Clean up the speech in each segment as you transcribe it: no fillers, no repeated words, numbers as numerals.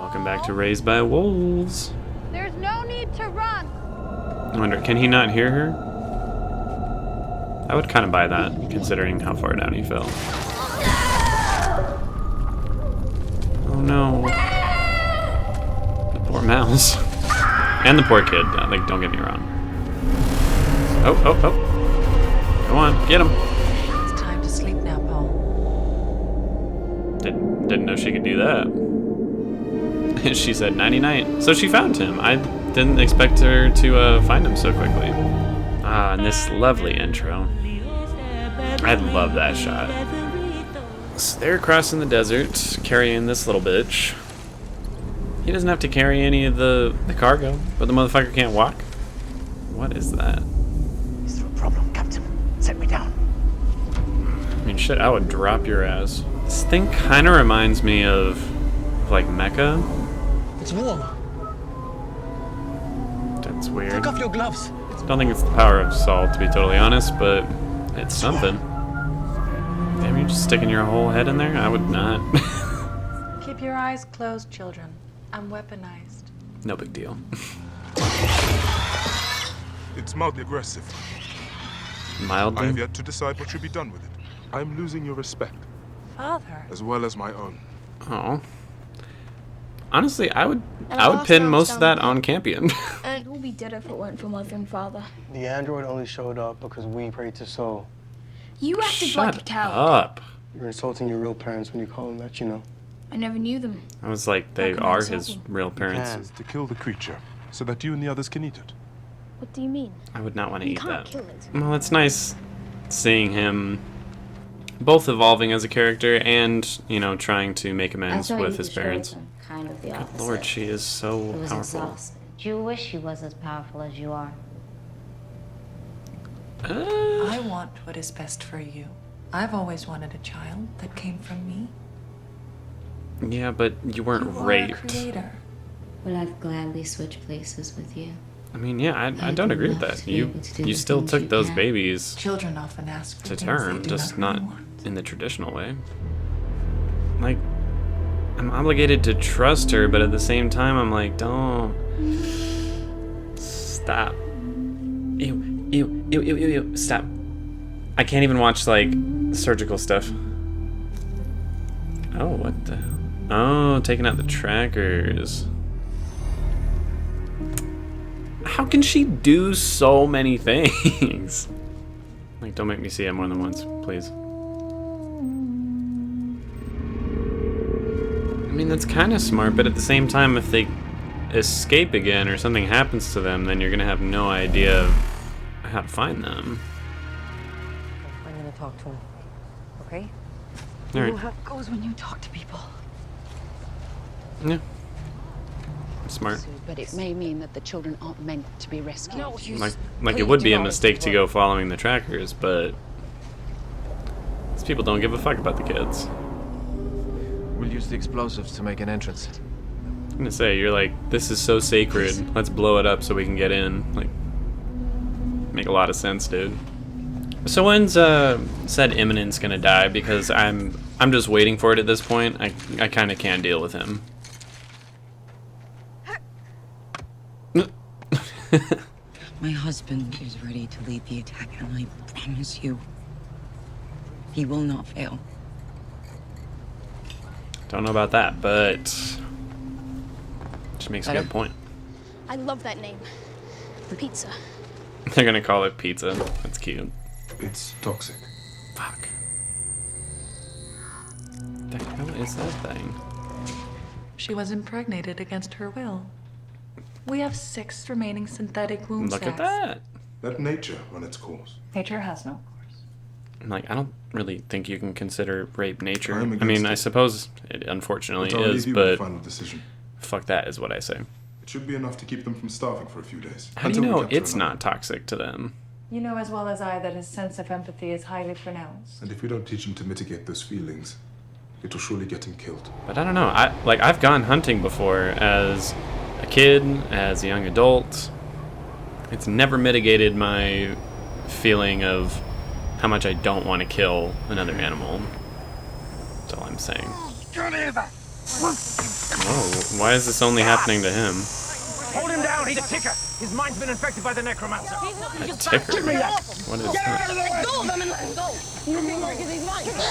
Welcome back to Raised by Wolves. There's no need to run. I wonder, can he not hear her? I would kind of buy that, considering how far down he fell. Oh no. The poor mouse. And the poor kid, like, don't get me wrong. Oh. Come on, get him. It's time to sleep now, Paul. Didn't know she could do that. She said 99. So she found him. I didn't expect her to find him so quickly. And this lovely intro. I love that shot. So they're crossing the desert, carrying this little bitch. He doesn't have to carry any of the cargo, but the motherfucker can't walk? What is that? Is there a problem, Captain? Set me down. I mean, shit, I would drop your ass. This thing kind of reminds me of, like, Mecha. It's warm. That's weird. Take off your gloves. Don't think it's the power of salt, to be totally honest, but it's something. Damn, you're just sticking your whole head in there? I would not. Keep your eyes closed, children. I'm weaponized. No big deal. It's mildly aggressive. I Mildly? have yet to decide what should be done with it. I'm losing your respect, Father. as well as my own. Oh. Honestly, I would lost pin arms most of down that on Campion. And we'll be dead if it weren't for mother and father. The android only showed up because we prayed to Soul. You acted like a Shut coward. up. You're insulting your real parents when you call them that, you know. I never knew them. I was like, they How can I are insult his them? real parents. can. Is to kill the creature, so that you and the others can eat it. What do you mean? I would not want to You eat can't that. kill it. Well, it's nice seeing him both evolving as a character and, you know, trying to make amends with his parents. Kind of the opposite. Lord, she is so It was powerful. exhausting. Do you wish he was as powerful as you are? I want what is best for you. I've always wanted a child that came from me. Yeah, but you weren't You are a raped. creator. Would I've gladly switched places with you? I mean, yeah, I don't agree with that. You still took those babies Children often ask for to things term, they do just not not really want. in the traditional way. Like, I'm obligated to trust her, but at the same time, I'm like, don't. Stop. Ew. Stop. I can't even watch, like, surgical stuff. Oh, what the hell? Oh, taking out the trackers. How can she do so many things? Like, don't make me see it more than once, please. I mean, that's kind of smart, but at the same time, if they escape again or something happens to them, then you're gonna have no idea of how to find them. I'm gonna talk to him. Okay? All You know right. how it goes when you talk to people. Yeah. Smart. But it may mean that the children aren't meant to be rescued. Like it would be a mistake to go following the trackers, but these people don't give a fuck about the kids. We'll use the explosives to make an entrance. I'm gonna say, you're like, this is so sacred, let's blow it up so we can get in. Like, make a lot of sense, dude. So when's said Imminent's gonna die? Because I'm just waiting for it at this point. I kind of can't deal with him. My husband is ready to lead the attack, and I promise you, he will not fail. Don't know about that, but she makes a good point. I love that name. Pizza. They're gonna call it pizza. That's cute. It's toxic. Fuck. The hell is that thing? She was impregnated against her will. We have 6 remaining synthetic womb Look at sacs. that. Let nature run its course. Nature has no course. Like, I don't really think you can consider rape nature. I'm I mean, against I it. suppose it unfortunately But I'll is, leave you with the but final decision. fuck that is what I say. It should be enough to keep them from starving for a few days. How do you until we know get to it's another. not toxic to them? You know as well as I that his sense of empathy is highly pronounced. And if we don't teach him to mitigate those feelings, it will surely get him killed. But I don't know. I've gone hunting before as a kid, as a young adult. It's never mitigated my feeling of how much I don't want to kill another animal. That's all I'm saying. Oh, why is this only happening to him? Hold him down. He's a ticker. His mind's been infected by the necromancer. A ticker? What is that?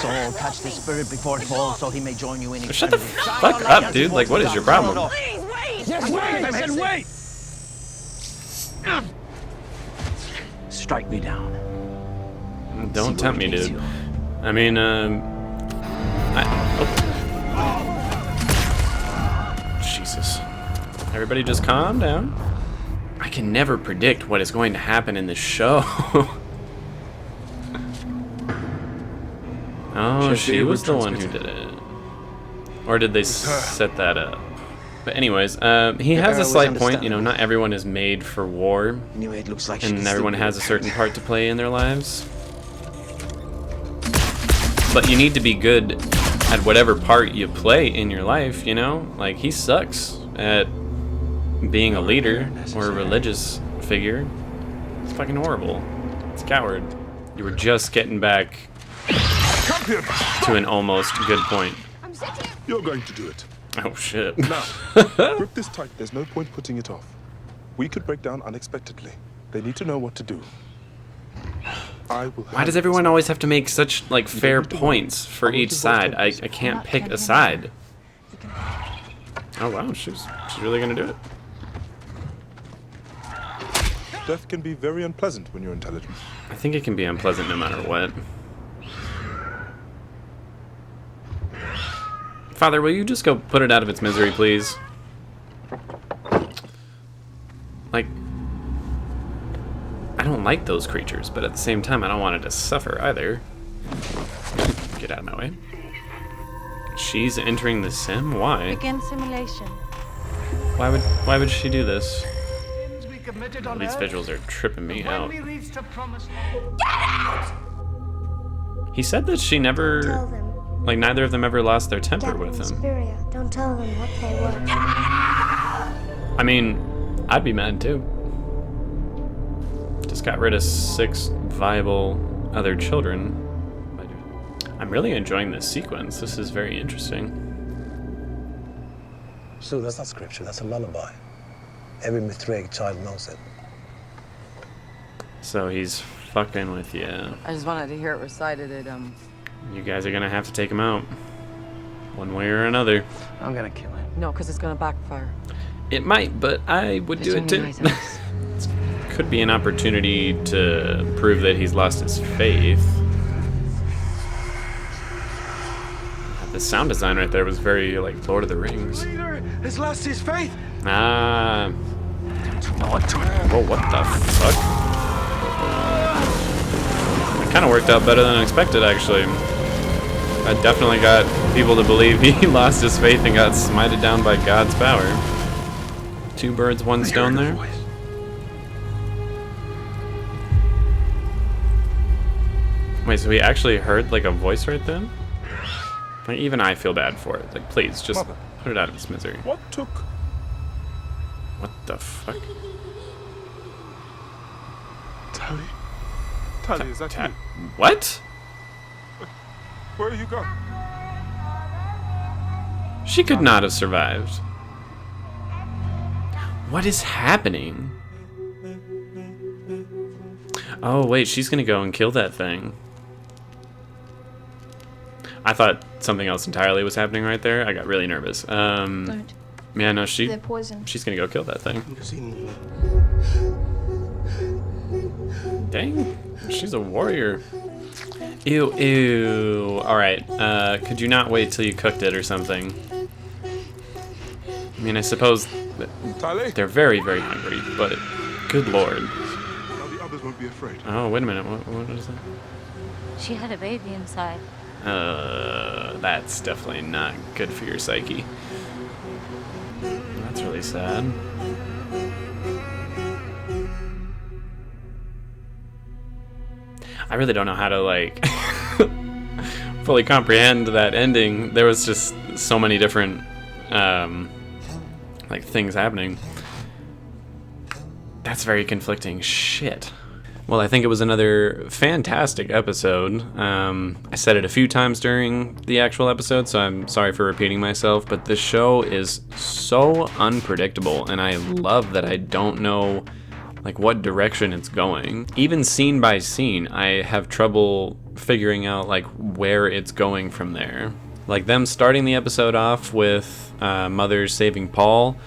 Soul, catch the spirit before it falls, so he may join you in eternity. Shut the fuck up, dude. Like, what is your problem? Please wait. Yes, wait. I said wait. Strike me down. Don't tempt me, dude. I mean, Jesus. Everybody just calm down. I can never predict what is going to happen in this show. Oh, she was the one who did it. Or did they set that up? But anyways, he has a slight point. You know, not everyone is made for war. Anyway, it looks like And everyone has a certain part to play in their lives. But you need to be good at whatever part you play in your life, you know? Like, he sucks at being a leader or a religious figure. It's fucking horrible. It's a coward. You were just getting back to an almost good point. You're going to do it. Oh, shit. Now, grip this tight. There's no point putting it off. We could break down unexpectedly. They need to know what to do. Why does everyone always have to make such, like, fair points for each side? I can't pick a side. Oh, wow, she's really gonna do it. Death can be very unpleasant when you're intelligent. I think it can be unpleasant no matter what. Father, will you just go put it out of its misery, please? Like, I don't like those creatures, but at the same time, I don't want it to suffer either. Get out of my way. She's entering the sim? Why? Begin simulation. Why would she do this? These visuals are tripping me out. He said that she never, like, neither of them ever lost their temper with him. Don't tell them what they were. I mean, I'd be mad too. Just got rid of 6 viable other children. I'm really enjoying this sequence. This is very interesting. Sue, that's not scripture, that's a lullaby. Every Mithraic child knows it. So he's fucking with you. I just wanted to hear it recited. You guys are gonna have to take him out. One way or another. I'm gonna kill him. No, because it's gonna backfire. It might, but I would do it too. Could be an opportunity to prove that he's lost his faith. The sound design right there was very, like, Lord of the Rings. Leader has lost his faith. Ah. Whoa, what the fuck? It kind of worked out better than expected, actually. I definitely got people to believe he lost his faith and got smited down by God's power. 2 birds, 1 stone there. Wait, so he actually heard, like, a voice right then? Like, even I feel bad for it. Like, please, just put it out of its misery. What took? What the fuck? Tally? Tally, is that you? What? Where are you going? She could not have survived. What is happening? Oh, wait, she's gonna go and kill that thing. I thought something else entirely was happening right there. I got really nervous. Don't. Yeah, no, They're poison. she's gonna go kill that thing. Dang, she's a warrior. Ew, ew. All right, could you not wait till you cooked it or something? I mean, I suppose they're very, very hungry, but good lord. Now the others won't be afraid. Oh, wait a minute. What is that? She had a baby inside. That's definitely not good for your psyche. That's really sad. I really don't know how to, like, fully comprehend that ending. There was just so many different, like, things happening. That's very conflicting. Shit. Well, I think it was another fantastic episode. I said it a few times during the actual episode, so I'm sorry for repeating myself, but this show is so unpredictable, and I love that I don't know like what direction it's going. Even scene by scene, I have trouble figuring out like where it's going from there. Like them starting the episode off with Mother saving Paul.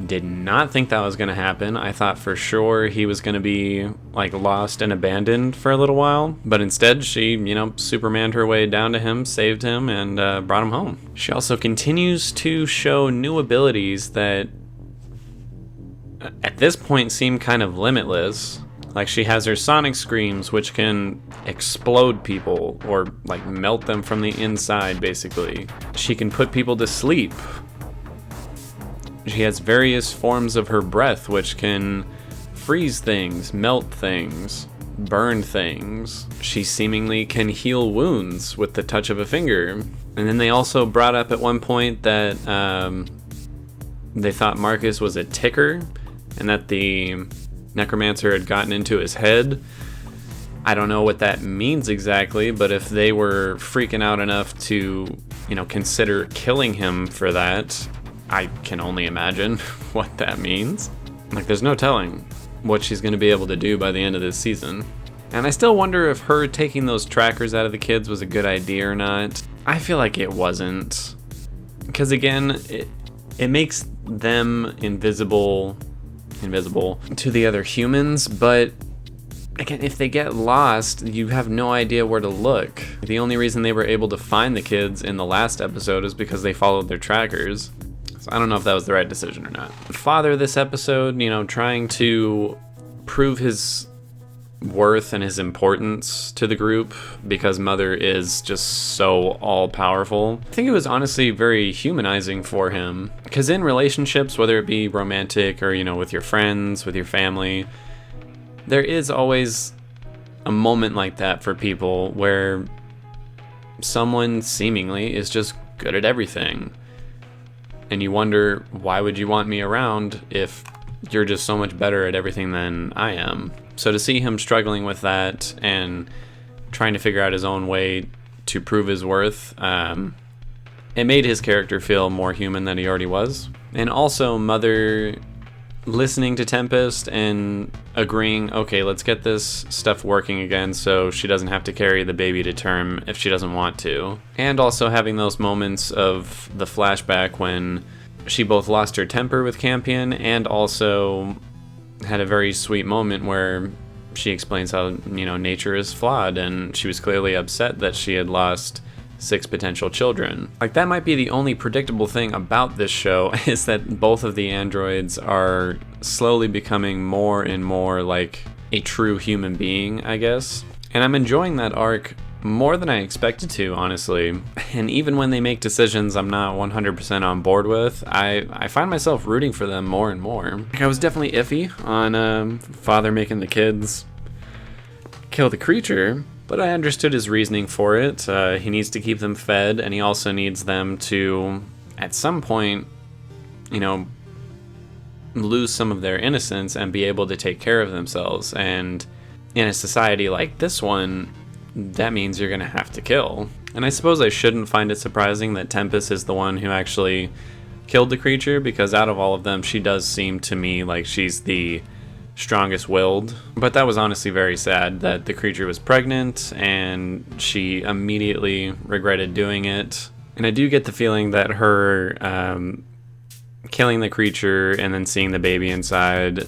Did not think that was going to happen. I thought for sure he was going to be like lost and abandoned for a little while, but instead she, Supermaned her way down to him, saved him, and brought him home. She also continues to show new abilities that at this point seem kind of limitless. Like she has her sonic screams, which can explode people or like melt them from the inside, basically. She can put people to sleep. She has various forms of her breath, which can freeze things, melt things, burn things. She seemingly can heal wounds with the touch of a finger. And then they also brought up at one point that they thought Marcus was a ticker and that the necromancer had gotten into his head. I don't know what that means exactly, but if they were freaking out enough to, consider killing him for that, I can only imagine what that means. Like, there's no telling what she's going to be able to do by the end of this season. And I still wonder if her taking those trackers out of the kids was a good idea or not. I feel like it wasn't. Because again, it makes them invisible to the other humans, but again, if they get lost, you have no idea where to look. The only reason they were able to find the kids in the last episode is because they followed their trackers. I don't know if that was the right decision or not. Father this episode, trying to prove his worth and his importance to the group because Mother is just so all-powerful. I think it was honestly very humanizing for him because in relationships, whether it be romantic or, with your friends, with your family, there is always a moment like that for people where someone seemingly is just good at everything. And you wonder, why would you want me around if you're just so much better at everything than I am? So to see him struggling with that and trying to figure out his own way to prove his worth, it made his character feel more human than he already was. And also Mother listening to Tempest and agreeing, okay, let's get this stuff working again so she doesn't have to carry the baby to term if she doesn't want to. And also having those moments of the flashback when she both lost her temper with Campion and also had a very sweet moment where she explains how, nature is flawed and she was clearly upset that she had lost 6 potential children. Like, that might be the only predictable thing about this show is that both of the androids are slowly becoming more and more like a true human being, I guess. And I'm enjoying that arc more than I expected to, honestly. And even when they make decisions I'm not 100% on board with, I find myself rooting for them more and more. Like, I was definitely iffy on Father making the kids kill the creature, but I understood his reasoning for it. He needs to keep them fed, and he also needs them to, at some point, lose some of their innocence and be able to take care of themselves. And in a society like this one, that means you're going to have to kill. And I suppose I shouldn't find it surprising that Tempest is the one who actually killed the creature, because out of all of them, she does seem to me like she's the strongest willed. But that was honestly very sad that the creature was pregnant and she immediately regretted doing it. And I do get the feeling that her killing the creature and then seeing the baby inside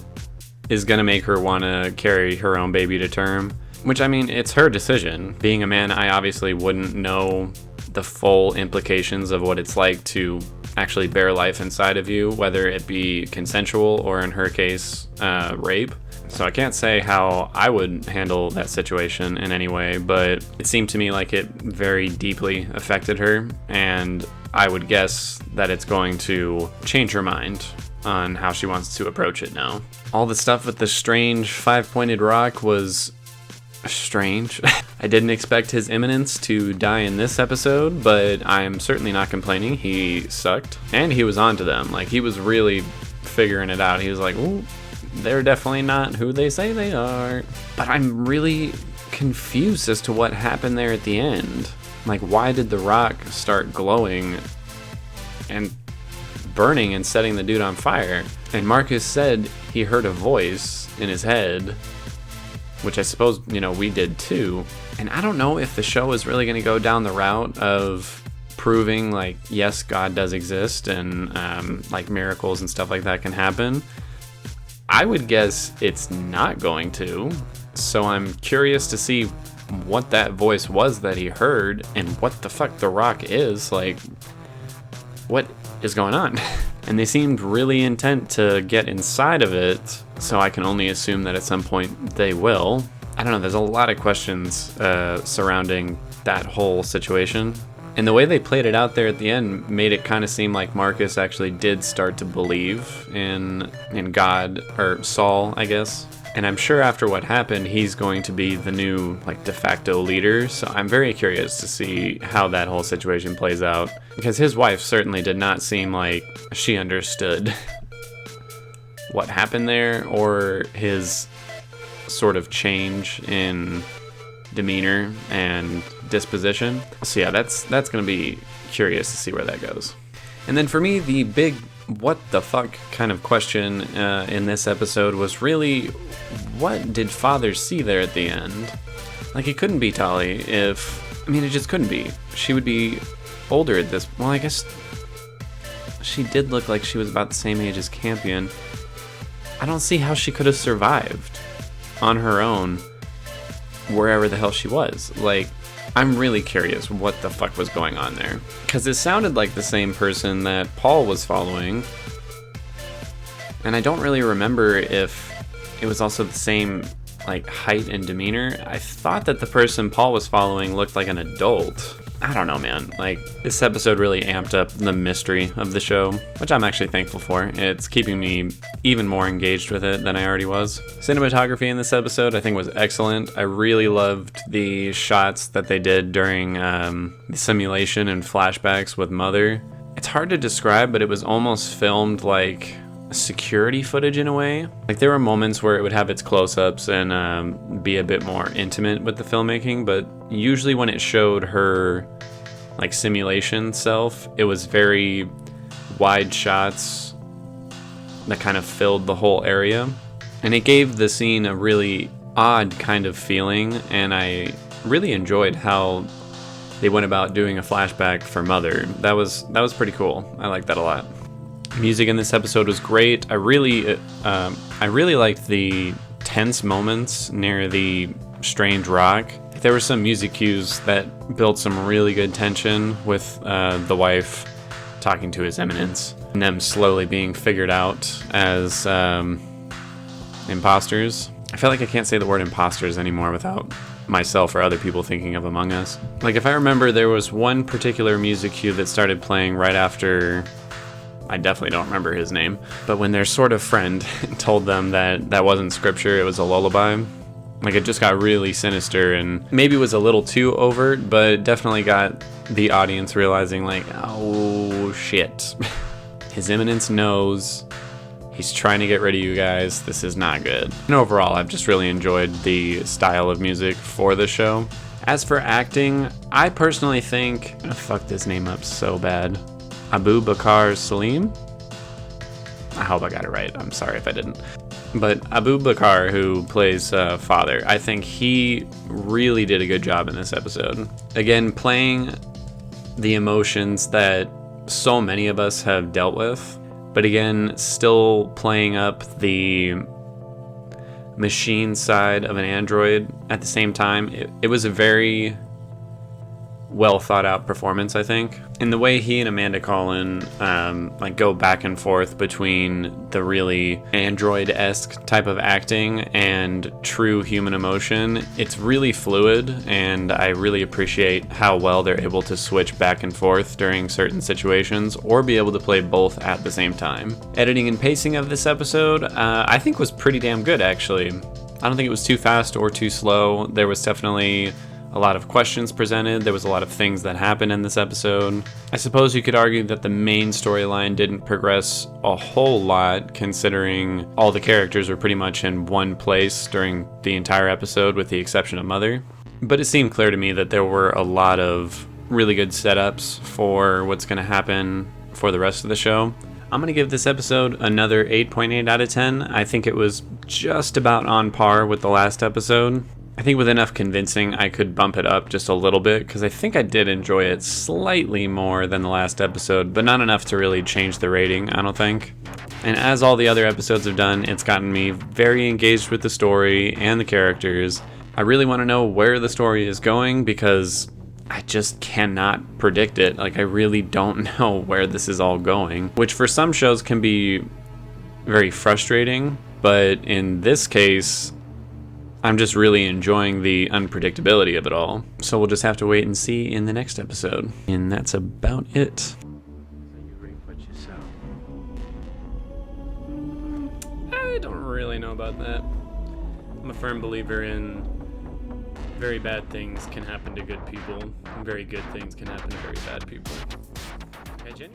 is gonna make her want to carry her own baby to term, which, I mean, it's her decision. Being a man, I obviously wouldn't know the full implications of what it's like to actually bear life inside of you, whether it be consensual or, in her case, rape. So I can't say how I would handle that situation in any way, but it seemed to me like it very deeply affected her, and I would guess that it's going to change her mind on how she wants to approach it now. All the stuff with the strange 5-pointed rock was strange. I didn't expect His Eminence to die in this episode, but I'm certainly not complaining. He sucked, and he was onto them. Like, he was really figuring it out. He was like, ooh, they're definitely not who they say they are. But I'm really confused as to what happened there at the end. Like, why did the rock start glowing and burning and setting the dude on fire? And Marcus said he heard a voice in his head, which I suppose, we did too. And I don't know if the show is really going to go down the route of proving, like, yes, God does exist and, like, miracles and stuff like that can happen. I would guess it's not going to. So I'm curious to see what that voice was that he heard and what the fuck the rock is. Like, what is going on? And they seemed really intent to get inside of it, so I can only assume that at some point they will. I don't know, there's a lot of questions surrounding that whole situation. And the way they played it out there at the end made it kind of seem like Marcus actually did start to believe in God, or Saul, I guess. And I'm sure after what happened, he's going to be the new, like, de facto leader. So I'm very curious to see how that whole situation plays out. Because his wife certainly did not seem like she understood what happened there, or his sort of change in demeanor and disposition. So yeah, that's going to be curious to see where that goes. And then for me, the big what the fuck kind of question in this episode was really, what did Father see there at the end? Like, it couldn't be Tali it just couldn't be. She would be older at this. Well, I guess she did look like she was about the same age as Campion. I don't see how she could have survived on her own wherever the hell she was. Like, I'm really curious what the fuck was going on there. Because it sounded like the same person that Paul was following. And I don't really remember if it was also the same, like, height and demeanor. I thought that the person Paul was following looked like an adult. I don't know, man. Like, this episode really amped up the mystery of the show, which I'm actually thankful for. It's keeping me even more engaged with it than I already was. Cinematography in this episode, I think, was excellent. I really loved the shots that they did during the simulation and flashbacks with Mother. It's hard to describe, but it was almost filmed like security footage in a way. Like, there were moments where it would have its close-ups and be a bit more intimate with the filmmaking, but usually when it showed her, like, simulation self, it was very wide shots that kind of filled the whole area, and it gave the scene a really odd kind of feeling. And I really enjoyed how they went about doing a flashback for Mother. That was pretty cool. I liked that a lot. Music in this episode was great. I really liked the tense moments near the strange rock. There were some music cues that built some really good tension with the wife talking to His Eminence, and them slowly being figured out as imposters. I feel like I can't say the word imposters anymore without myself or other people thinking of Among Us. Like, if I remember, there was one particular music cue that started playing right after, I definitely don't remember his name, but when their sort of friend told them that wasn't scripture, it was a lullaby. Like, it just got really sinister, and maybe was a little too overt, but it definitely got the audience realizing, like, oh shit. His Eminence knows. He's trying to get rid of you guys. This is not good. And overall, I've just really enjoyed the style of music for the show. As for acting, I personally think, I fucked this name up so bad. Abu Bakr Salim? I hope I got it right. I'm sorry if I didn't. But Abu Bakr, who plays Father, I think he really did a good job in this episode. Again, playing the emotions that so many of us have dealt with, but again, still playing up the machine side of an android at the same time. It was a very well thought out performance, I think. And the way he and Amanda Collin like go back and forth between the really android-esque type of acting and true human emotion, it's really fluid, and I really appreciate how well they're able to switch back and forth during certain situations, or be able to play both at the same time. Editing and pacing of this episode, I think was pretty damn good, actually. I don't think it was too fast or too slow. There was definitely a lot of questions presented. There was a lot of things that happened in this episode. I suppose you could argue that the main storyline didn't progress a whole lot, considering all the characters were pretty much in one place during the entire episode, with the exception of Mother. But it seemed clear to me that there were a lot of really good setups for what's going to happen for the rest of the show. I'm going to give this episode another 8.8 out of 10. I think it was just about on par with the last episode. I think with enough convincing, I could bump it up just a little bit, because I think I did enjoy it slightly more than the last episode, but not enough to really change the rating, I don't think. And as all the other episodes have done, it's gotten me very engaged with the story and the characters. I really want to know where the story is going, because I just cannot predict it. Like, I really don't know where this is all going, which for some shows can be very frustrating, but in this case, I'm just really enjoying the unpredictability of it all. So we'll just have to wait and see in the next episode. And that's about it. I don't really know about that. I'm a firm believer in very bad things can happen to good people, and very good things can happen to very bad people. Okay, Jenny?